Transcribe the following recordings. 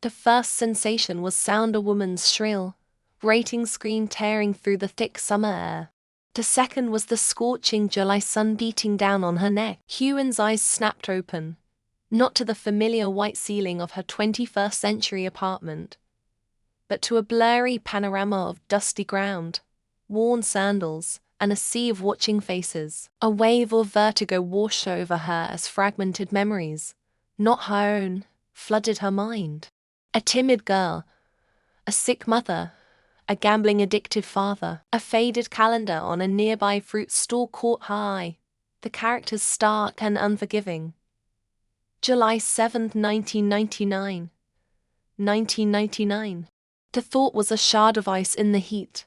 The first sensation was sound a woman's shrill, grating scream tearing through the thick summer air. The second was the scorching July sun beating down on her neck. Huan's eyes snapped open, not to the familiar white ceiling of her 21st century apartment, but to a blurry panorama of dusty ground, worn sandals, and a sea of watching faces. A wave of vertigo washed over her as fragmented memories, not her own, flooded her mind. A timid girl, a sick mother, a gambling addicted father. A faded calendar on a nearby fruit stall caught her eye, the characters stark and unforgiving. July 7, 1999. 1999. The thought was a shard of ice in the heat.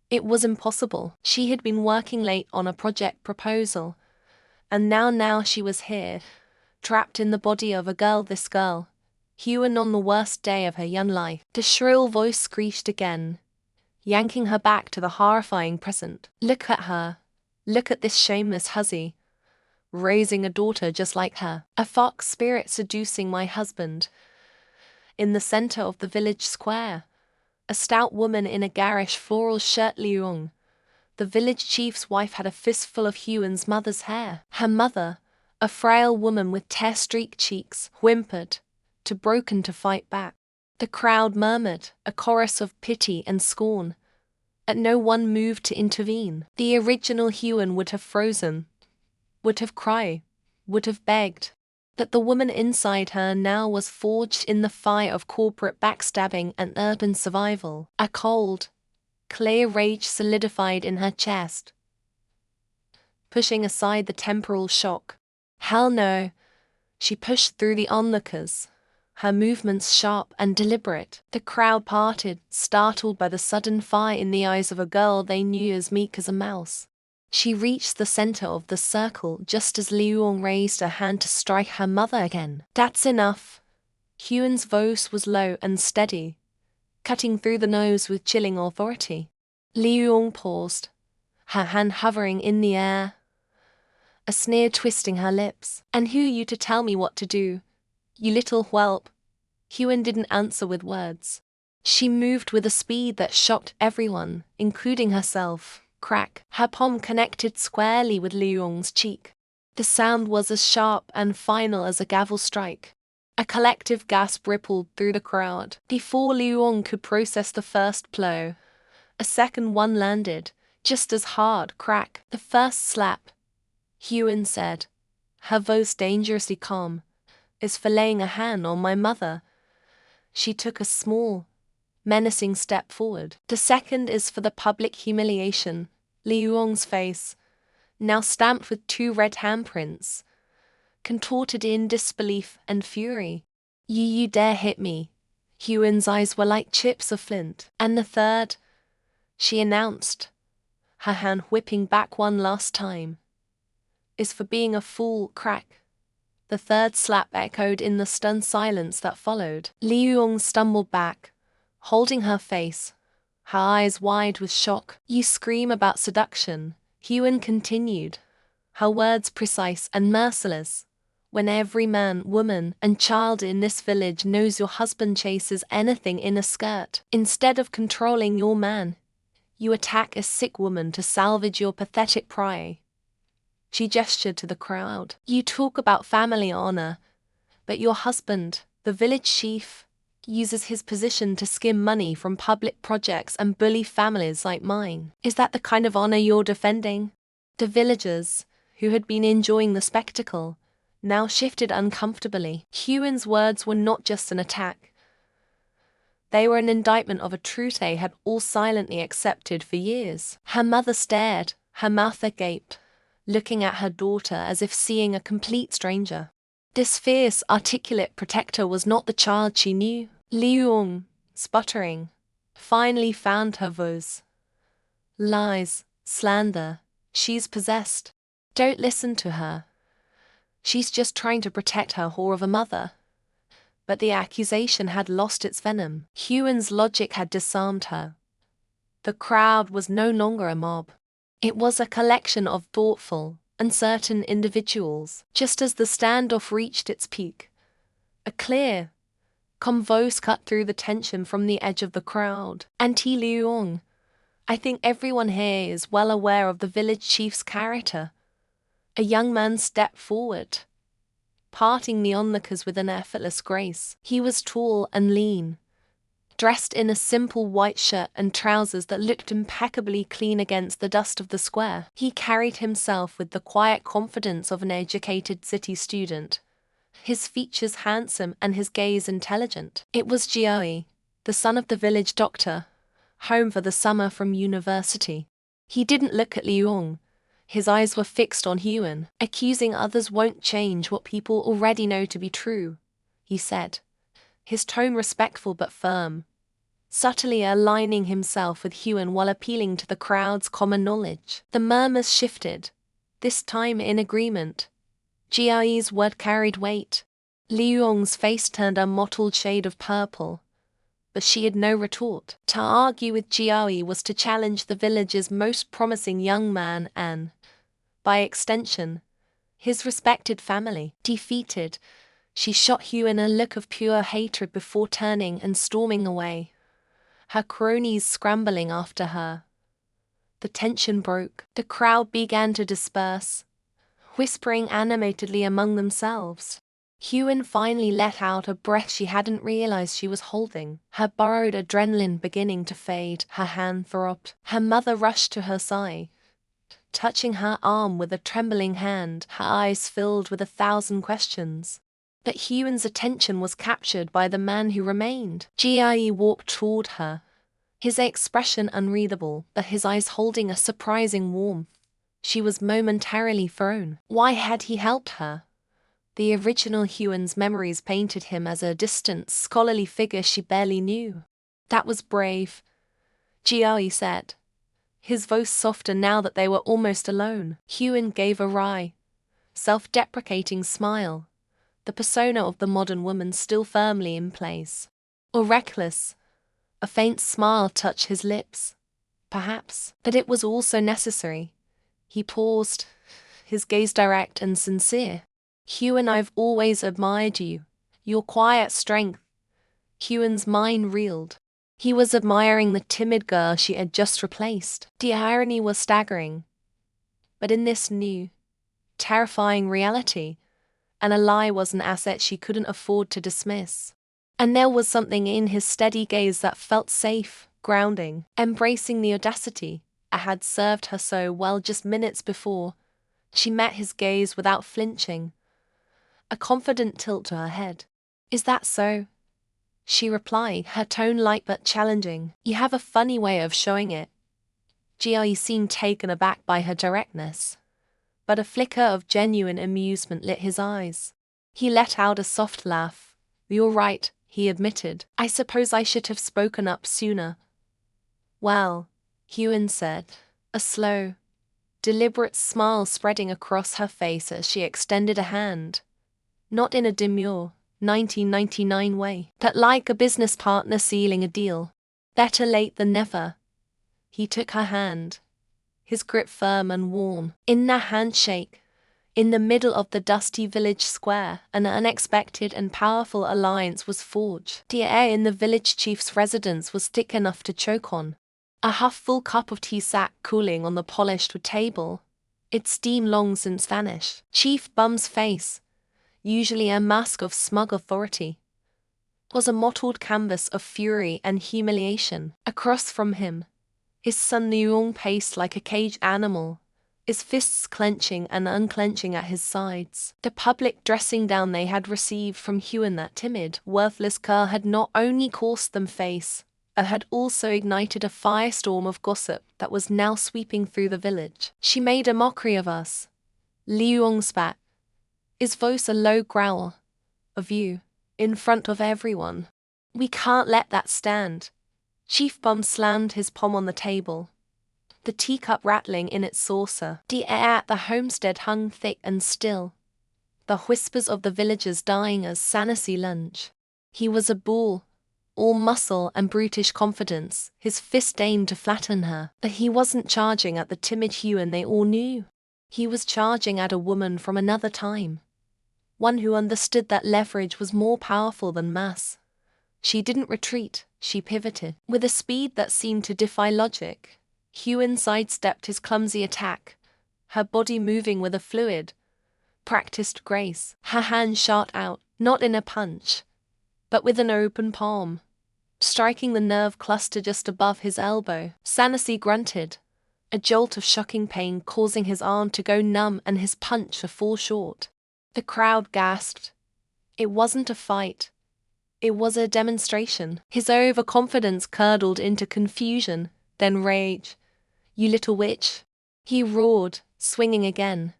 It was impossible. She had been working late on a project proposal, and now she was here, trapped in the body of a girl. This girl, Huan on the worst day of her young life. The shrill voice screeched again, yanking her back to the horrifying present. Look at her. Look at this shameless hussy, raising a daughter just like her. A fox spirit seducing my husband. In the center of the village square, a stout woman in a garish floral shirt. Liuong, the village chief's wife, had a fistful of Huan's mother's hair. Her mother, a frail woman with tear-streaked cheeks, whimpered, too broken to fight back. The crowd murmured, a chorus of pity and scorn, and no one moved to intervene. The original Huan would have frozen, would have cried, would have begged. That the woman inside her now was forged in the fire of corporate backstabbing and urban survival. A cold, clear rage solidified in her chest, pushing aside the temporal shock. Hell no! She pushed through the onlookers, her movements sharp and deliberate. The crowd parted, startled by the sudden fire in the eyes of a girl they knew as meek as a mouse. She reached the center of the circle just as Liuong raised her hand to strike her mother again. That's enough. Huan's voice was low and steady, cutting through the noise with chilling authority. Liuong paused, her hand hovering in the air, a sneer twisting her lips. And who are you to tell me what to do, you little whelp? Huan didn't answer with words. She moved with a speed that shocked everyone, including herself. Crack. Her palm connected squarely with Liuong's cheek. The sound was as sharp and final as a gavel strike. A collective gasp rippled through the crowd. Before Liuong could process the first blow, a second one landed, just as hard. Crack. The first slap, Huan said, her voice dangerously calm, is for laying a hand on my mother. She took a small, menacing step forward. The second is for the public humiliation. Liuong's face, now stamped with 2 red handprints, contorted in disbelief and fury. You dare hit me? Huan's eyes were like chips of flint. And the third, she announced, her hand whipping back one last time, is for being a fool. Crack. The third slap echoed in the stunned silence that followed. Liuong stumbled back, holding her face, her eyes wide with shock. You scream about seduction, Huan continued, her words precise and merciless, when every man, woman, and child in this village knows your husband chases anything in a skirt. Instead of controlling your man, you attack a sick woman to salvage your pathetic pride. She gestured to the crowd. You talk about family honor, but your husband, the village chief, uses his position to skim money from public projects and bully families like mine. Is that the kind of honor you're defending? The villagers, who had been enjoying the spectacle, now shifted uncomfortably. Huan's words were not just an attack. They were an indictment of a truth they had all silently accepted for years. Her mother stared, her mouth agape, looking at her daughter as if seeing a complete stranger. This fierce, articulate protector was not the child she knew. Liuong, sputtering, finally found her voice. Lies, slander, she's possessed. Don't listen to her. She's just trying to protect her whore of a mother. But the accusation had lost its venom. Huan's logic had disarmed her. The crowd was no longer a mob. It was a collection of thoughtful, uncertain individuals. Just as the standoff reached its peak, a clear, Convos cut through the tension from the edge of the crowd. Auntie Liuong, I think everyone here is well aware of the village chief's character. A young man stepped forward, parting the onlookers with an effortless grace. He was tall and lean, dressed in a simple white shirt and trousers that looked impeccably clean against the dust of the square. He carried himself with the quiet confidence of an educated city student, his features handsome and his gaze intelligent. It was Jiaoyi, the son of the village doctor, home for the summer from university. He didn't look at Liuong. His eyes were fixed on Huan. Accusing others won't change what people already know to be true, he said, his tone respectful but firm, subtly aligning himself with Huan while appealing to the crowd's common knowledge. The murmurs shifted, this time in agreement. Jiaoyi's word carried weight. Liuong's face turned a mottled shade of purple, but she had no retort. To argue with Jiaoyi was to challenge the village's most promising young man and, by extension, his respected family. Defeated, she shot Huan a look of pure hatred before turning and storming away, her cronies scrambling after her. The tension broke. The crowd began to disperse, whispering animatedly among themselves. Huan finally let out a breath she hadn't realized she was holding, her borrowed adrenaline beginning to fade. Her hand throbbed. Her mother rushed to her side, touching her arm with a trembling hand, her eyes filled with 1,000 questions. But Huan's attention was captured by the man who remained. Jiaoyi walked toward her, his expression unreadable, but his eyes holding a surprising warmth. She was momentarily thrown. Why had he helped her? The original Huan's memories painted him as a distant, scholarly figure she barely knew. That was brave, Jiaoyi said, his voice softer now that they were almost alone. Huan gave a wry, self-deprecating smile, the persona of the modern woman still firmly in place. Or reckless, a faint smile touched his lips. Perhaps, but it was also necessary. He paused, his gaze direct and sincere. Huan, I've always admired you, your quiet strength. Huan's mind reeled. He was admiring the timid girl she had just replaced. The irony was staggering. But in this new, terrifying reality, an ally was an asset she couldn't afford to dismiss. And there was something in his steady gaze that felt safe, grounding, embracing the audacity that had served her so well just minutes before. She met his gaze without flinching, a confident tilt to her head. Is that so? She replied, her tone light but challenging. You have a funny way of showing it. Jiaoyi seemed taken aback by her directness, but a flicker of genuine amusement lit his eyes. He let out a soft laugh. You're right, he admitted. I suppose I should have spoken up sooner. Well, Huan said, a slow, deliberate smile spreading across her face as she extended a hand. Not in a demure, 1999 way, but like a business partner sealing a deal. Better late than never. He took her hand, his grip firm and warm. In their handshake, in the middle of the dusty village square, an unexpected and powerful alliance was forged. The air in the village chief's residence was thick enough to choke on. A half-full cup of tea sat cooling on the polished wood table, its steam long since vanished. Chief Bum's face, usually a mask of smug authority, was a mottled canvas of fury and humiliation. Across from him, his son Liuong paced like a caged animal, his fists clenching and unclenching at his sides. The public dressing down they had received from Huan, that timid, worthless girl, had not only caused them face, it had also ignited a firestorm of gossip that was now sweeping through the village. She made a mockery of us, Liuong spat, his voice a low growl. Of you, in front of everyone. We can't let that stand. Chief Bum slammed his palm on the table, the teacup rattling in its saucer. The air at the homestead hung thick and still, the whispers of the villagers dying as Sanasi lunged. He was a bull, all muscle and brutish confidence, his fist aimed to flatten her. But he wasn't charging at the timid Huan they all knew. He was charging at a woman from another time, one who understood that leverage was more powerful than mass, She didn't retreat, she pivoted. With a speed that seemed to defy logic, Huen sidestepped his clumsy attack, her body moving with a fluid, practiced grace. Her hand shot out, not in a punch, but with an open palm, striking the nerve cluster just above his elbow. Sanasi grunted, a jolt of shocking pain causing his arm to go numb and his punch to fall short. The crowd gasped. It wasn't a fight. It was a demonstration. His overconfidence curdled into confusion, then rage. "You little witch!" he roared, swinging again,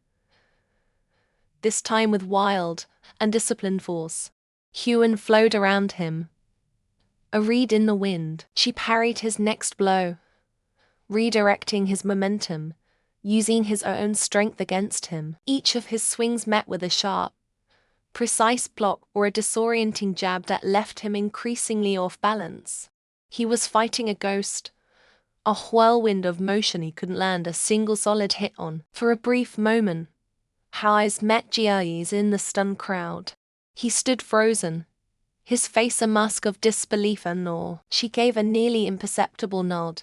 this time with wild, undisciplined force. Huen flowed around him, a reed in the wind. She parried his next blow, redirecting his momentum, using his own strength against him. Each of his swings met with a sharp, precise block or a disorienting jab that left him increasingly off balance. He was fighting a ghost, a whirlwind of motion he couldn't land a single solid hit on. For a brief moment, eyes met Jiayi's in the stunned crowd. He stood frozen, his face a mask of disbelief and awe. She gave a nearly imperceptible nod,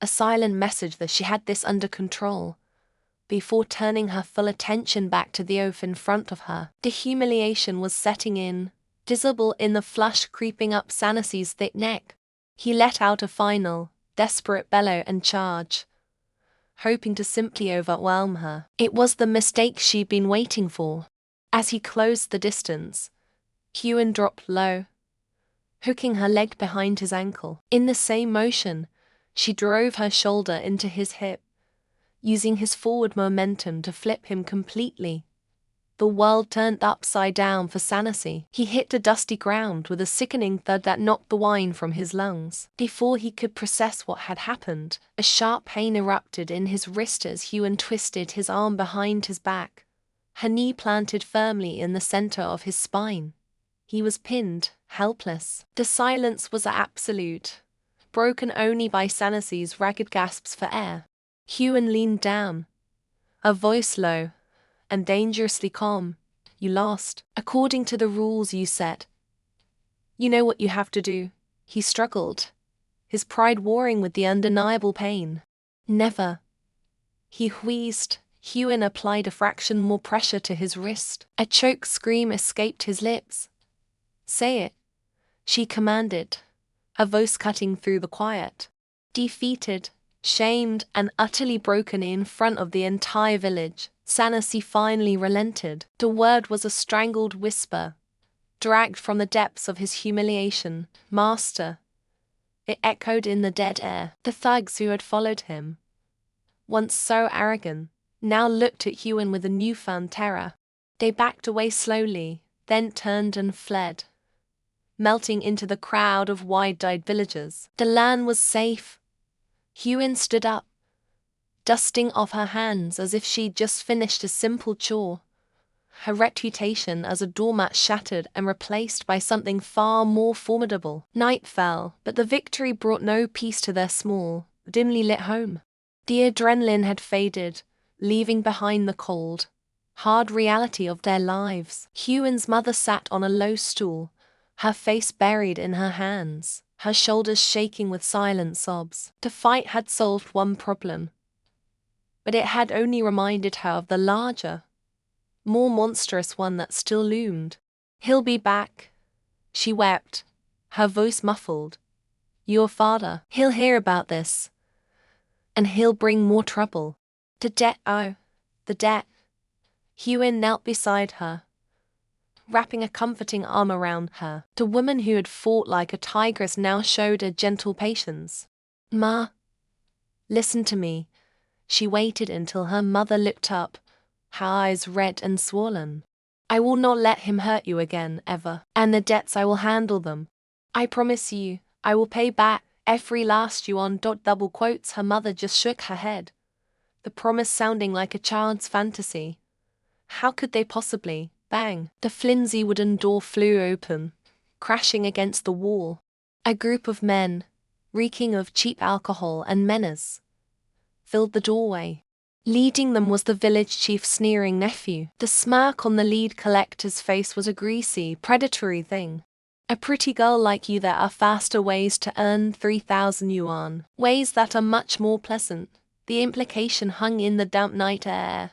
a silent message that she had this under control, before turning her full attention back to the oaf in front of her. The humiliation was setting in, visible in the flush creeping up Sanasi's thick neck. He let out a final, desperate bellow and charge, hoping to simply overwhelm her. It was the mistake she'd been waiting for. As he closed the distance, Huen dropped low, hooking her leg behind his ankle. In the same motion, she drove her shoulder into his hip, using his forward momentum to flip him completely. The world turned upside down for Sanasi. He hit the dusty ground with a sickening thud that knocked the wine from his lungs. Before he could process what had happened, a sharp pain erupted in his wrist as Huen twisted his arm behind his back, her knee planted firmly in the center of his spine. He was pinned, helpless. The silence was absolute, broken only by Sanasi's ragged gasps for air. Huen leaned down, a voice low and dangerously calm. "You lost, according to the rules you set. You know what you have to do." He struggled, his pride warring with the undeniable pain. "Never." He wheezed. Huen applied a fraction more pressure to his wrist. A choked scream escaped his lips. "Say it," she commanded, a voice cutting through the quiet. Defeated, shamed, and utterly broken in front of the entire village, Sanasi finally relented. The word was a strangled whisper, dragged from the depths of his humiliation. "Master." It echoed in the dead air. The thugs who had followed him, once so arrogant, now looked at Huen with a newfound terror. They backed away slowly, then turned and fled, melting into the crowd of wide-eyed villagers. The land was safe. Huen stood up, dusting off her hands as if she'd just finished a simple chore. Her reputation as a doormat shattered and replaced by something far more formidable. Night fell, but the victory brought no peace to their small, dimly lit home. The adrenaline had faded, leaving behind the cold, hard reality of their lives. Huen's mother sat on a low stool, her face buried in her hands, her shoulders shaking with silent sobs. The fight had solved one problem, but it had only reminded her of the larger, more monstrous one that still loomed. "He'll be back," she wept, her voice muffled. "Your father, he'll hear about this, and he'll bring more trouble. The debt, oh, the debt." Huen knelt beside her, wrapping a comforting arm around her. The woman who had fought like a tigress now showed a gentle patience. "Ma, listen to me." She waited until her mother looked up, her eyes red and swollen. "I will not let him hurt you again, ever. And the debts, I will handle them. I promise you, I will pay back every last you on. Double quotes." Her mother just shook her head, the promise sounding like a child's fantasy. How could they possibly? Bang! The flimsy wooden door flew open, crashing against the wall. A group of men, reeking of cheap alcohol and menace, filled the doorway. Leading them was the village chief's sneering nephew. The smirk on the lead collector's face was a greasy, predatory thing. A pretty girl like you, there are faster ways to earn 3,000 yuan. Ways that are much more pleasant. The implication hung in the damp night air,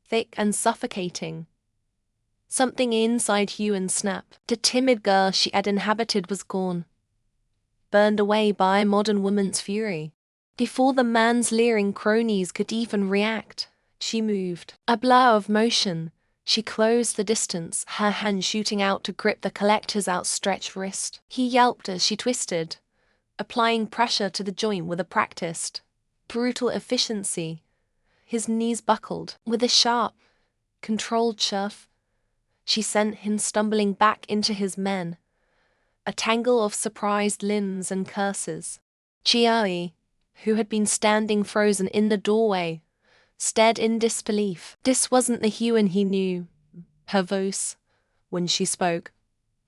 thick and suffocating. Something inside Huan snapped. The timid girl she had inhabited was gone, burned away by modern woman's fury. Before the man's leering cronies could even react, she moved. A blur of motion, she closed the distance, her hand shooting out to grip the collector's outstretched wrist. He yelped as she twisted, applying pressure to the joint with a practiced, brutal efficiency. His knees buckled. With a sharp, controlled shove, she sent him stumbling back into his men, a tangle of surprised limbs and curses. Chiayi, who had been standing frozen in the doorway, stared in disbelief. This wasn't the Huan he knew. Her voice, when she spoke,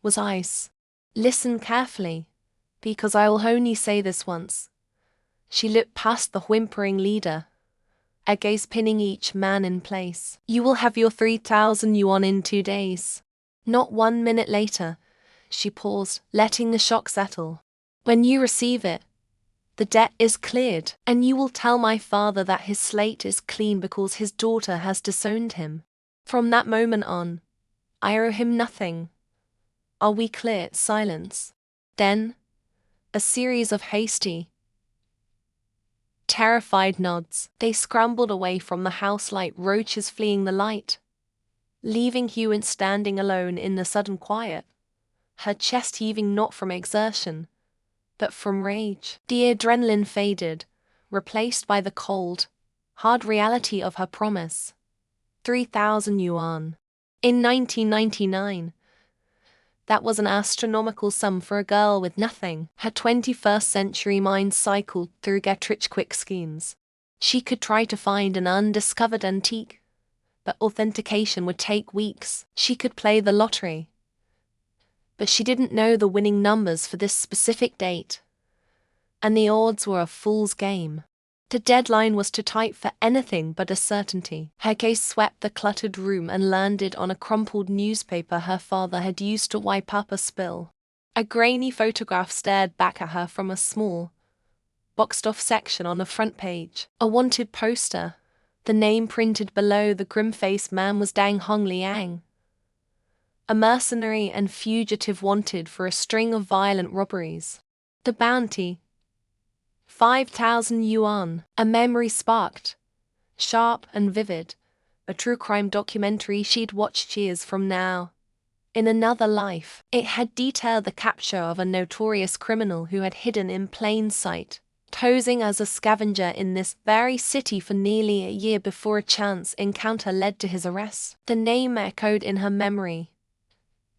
was ice. Listen carefully, because I will only say this once. She looked past the whimpering leader, a gaze pinning each man in place. You will have your 3,000 yuan in 2 days. Not 1 minute later, she paused, letting the shock settle. When you receive it, the debt is cleared, and you will tell my father that his slate is clean because his daughter has disowned him. From that moment on, I owe him nothing. Are we clear? Silence. Then, a series of hasty, terrified nods. They scrambled away from the house like roaches fleeing the light, leaving Huan standing alone in the sudden quiet, her chest heaving not from exertion, but from rage. The adrenaline faded, replaced by the cold, hard reality of her promise. 3,000 yuan. In 1999. That was an astronomical sum for a girl with nothing. Her 21st century mind cycled through get-rich-quick schemes. She could try to find an undiscovered antique, but authentication would take weeks. She could play the lottery, but she didn't know the winning numbers for this specific date. And the odds were a fool's game. The deadline was too tight for anything but a certainty. Her gaze swept the cluttered room and landed on a crumpled newspaper her father had used to wipe up a spill. A grainy photograph stared back at her from a small, boxed-off section on the front page. A wanted poster. The name printed below the grim-faced man was Dang Hong Liang, a mercenary and fugitive wanted for a string of violent robberies. The bounty, 5,000 yuan. A memory sparked, sharp and vivid, a true crime documentary she'd watched years from now. In another life, it had detailed the capture of a notorious criminal who had hidden in plain sight, posing as a scavenger in this very city for nearly a year before a chance encounter led to his arrest. The name echoed in her memory.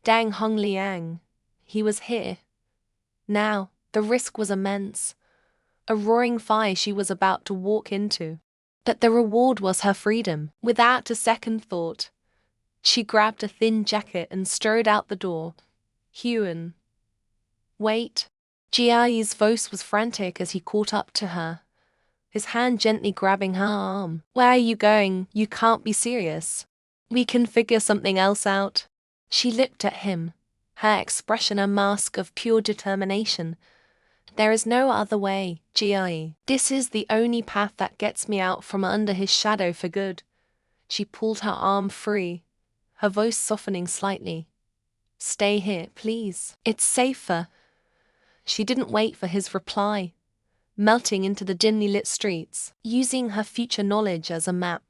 Dang Hong Liang. He was here. Now, the risk was immense. A roaring fire she was about to walk into. But the reward was her freedom. Without a second thought, she grabbed a thin jacket and strode out the door. Huan. Wait. Jiayi's voice was frantic as he caught up to her, his hand gently grabbing her arm. Where are you going? You can't be serious. We can figure something else out. She looked at him, her expression a mask of pure determination. There is no other way, Jiayi. This is the only path that gets me out from under his shadow for good. She pulled her arm free, her voice softening slightly. Stay here, please. It's safer. She didn't wait for his reply, melting into the dimly lit streets. Using her future knowledge as a map,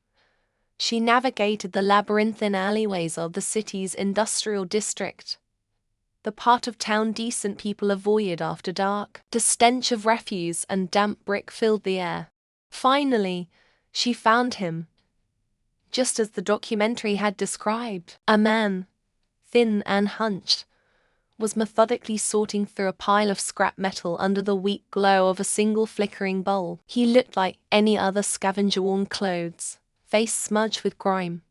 she navigated the labyrinthine alleyways of the city's industrial district, the part of town decent people avoided after dark. The stench of refuse and damp brick filled the air. Finally, she found him, just as the documentary had described. A man, thin and hunched, was methodically sorting through a pile of scrap metal under the weak glow of a single flickering bulb. He looked like any other scavenger-worn clothes, face smudged with grime,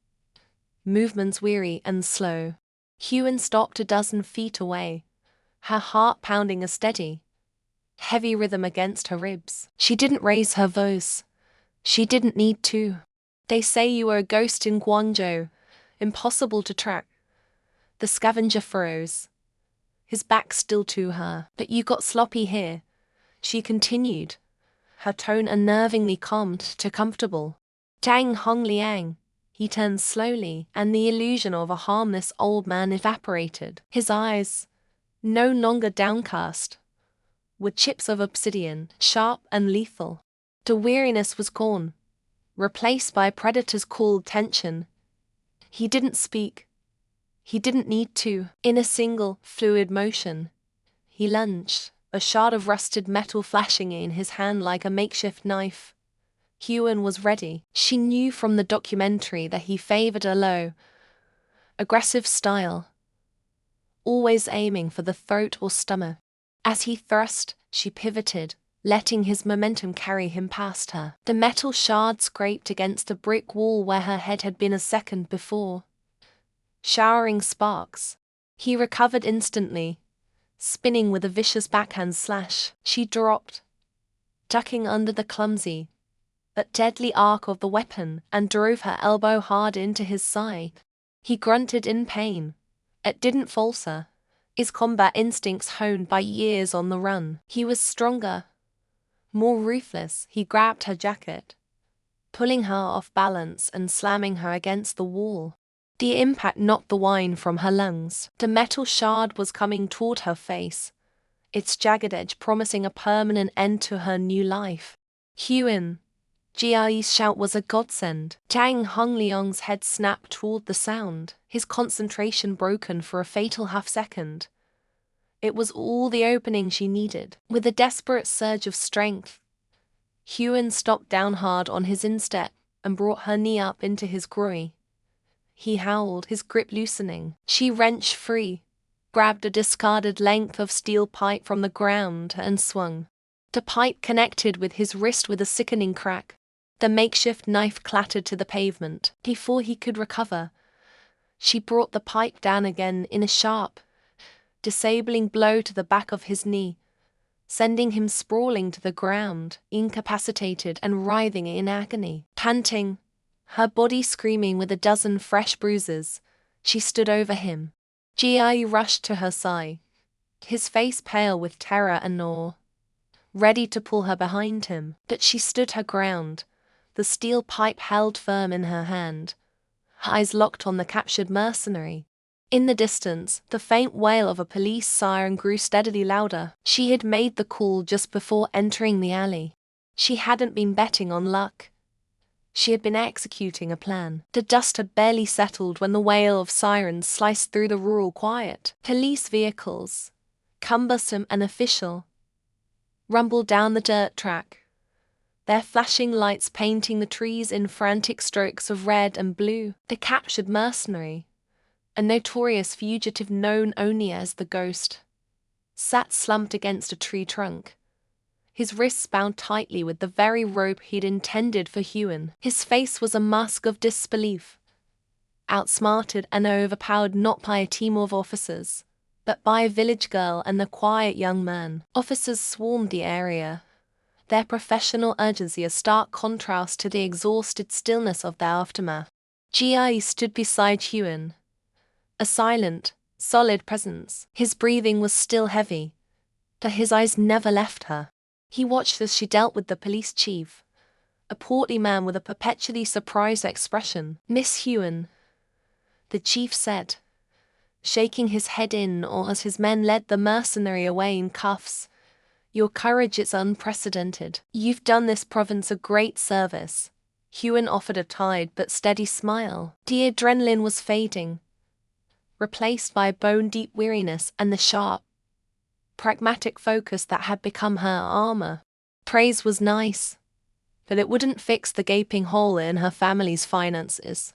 movements weary and slow. Huan stopped a dozen feet away, her heart pounding a steady, heavy rhythm against her ribs. She didn't raise her voice. She didn't need to. They say you are a ghost in Guangzhou, impossible to track. The scavenger froze, his back still to her. But you got sloppy here, she continued, her tone unnervingly calmed to comfortable. Tang Hong Liang. He turned slowly, and the illusion of a harmless old man evaporated. His eyes, no longer downcast, were chips of obsidian, sharp and lethal. The weariness was gone, replaced by a predator's cold tension. He didn't speak. He didn't need to. In a single, fluid motion, he lunged, a shard of rusted metal flashing in his hand like a makeshift knife. Hyun was ready. She knew from the documentary that he favored a low, aggressive style, always aiming for the throat or stomach. As he thrust, she pivoted, letting his momentum carry him past her. The metal shard scraped against a brick wall where her head had been a second before, showering sparks. He recovered instantly, spinning with a vicious backhand slash. She dropped, ducking under the clumsy, but deadly arc of the weapon, and drove her elbow hard into his side. He grunted in pain. It didn't falter, his combat instincts honed by years on the run. He was stronger, more ruthless. He grabbed her jacket, pulling her off balance and slamming her against the wall. The impact knocked the wine from her lungs. The metal shard was coming toward her face, its jagged edge promising a permanent end to her new life. Hyun. Jiayi's shout was a godsend. Tang Hongliang's head snapped toward the sound, his concentration broken for a fatal half-second. It was all the opening she needed. With a desperate surge of strength, Hyun stopped down hard on his instep and brought her knee up into his groin. He howled, his grip loosening. She wrenched free, grabbed a discarded length of steel pipe from the ground and swung. The pipe connected with his wrist with a sickening crack. The makeshift knife clattered to the pavement. Before he could recover, she brought the pipe down again in a sharp, disabling blow to the back of his knee, sending him sprawling to the ground, incapacitated and writhing in agony. Panting, her body screaming with a dozen fresh bruises, she stood over him. Ji rushed to her side, his face pale with terror and awe, ready to pull her behind him. But she stood her ground, the steel pipe held firm in her hand, her eyes locked on the captured mercenary. In the distance, the faint wail of a police siren grew steadily louder. She had made the call just before entering the alley. She hadn't been betting on luck. She had been executing a plan. The dust had barely settled when the wail of sirens sliced through the rural quiet. Police vehicles, cumbersome and official, rumbled down the dirt track, their flashing lights painting the trees in frantic strokes of red and blue. The captured mercenary, a notorious fugitive known only as the Ghost, sat slumped against a tree trunk, his wrists bound tightly with the very rope he'd intended for Hyun. His face was a mask of disbelief, outsmarted and overpowered not by a team of officers, but by a village girl and a quiet young man. Officers swarmed the area, their professional urgency a stark contrast to the exhausted stillness of their aftermath. Ji stood beside Hyun, a silent, solid presence. His breathing was still heavy, but his eyes never left her. He watched as she dealt with the police chief, a portly man with a perpetually surprised expression. "Miss Hyun," the chief said, shaking his head in awe as his men led the mercenary away in cuffs. "Your courage is unprecedented. You've done this province a great service." Hyun offered a tired but steady smile. The adrenaline was fading, replaced by a bone-deep weariness and the sharp, pragmatic focus that had become her armor. Praise was nice, but it wouldn't fix the gaping hole in her family's finances.